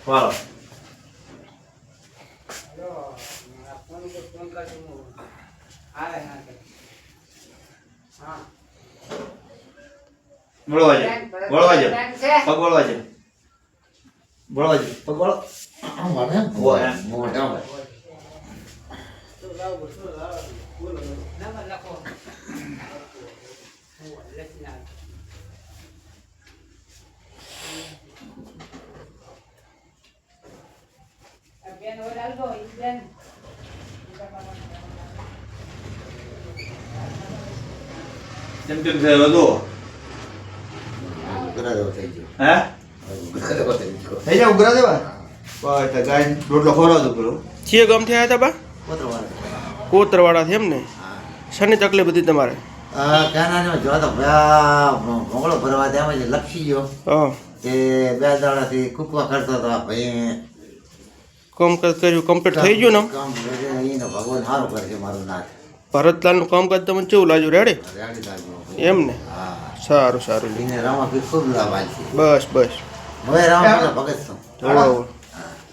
વાળો વળવા જાય વળવા જાય પગ વળવા જાય વળવા જાય પગ વળો કેમ કેમ છે વધુ હે થઈ જાય ઉઘરા દેવા બસ ગાય રોટલો ખવડાવતો પેલો છે ગામથી આવ્યા હતા બા કોતરવાળાથી એમ ને શની તકલીફ હતી તમારે મોગળો ભરવા ત્યાં લક્ષી ગયો હા કે 2 દાડાથી કૂકવા કરતો હતો ભાઈ કામકાજ કર્યું કમ્પ્લીટ થઈ ગયું ને કામ એને ભગવાન સારું કરે છે મારું નાથ ભરતલાલનું કામકાજ તમને કેવું લાગ્યું રેડી રેડી લાગ્યો એમ ને હા સારું સારું એને રામા ખૂબ લાભ છે બસ બસ હવે રામ ભગત છું હા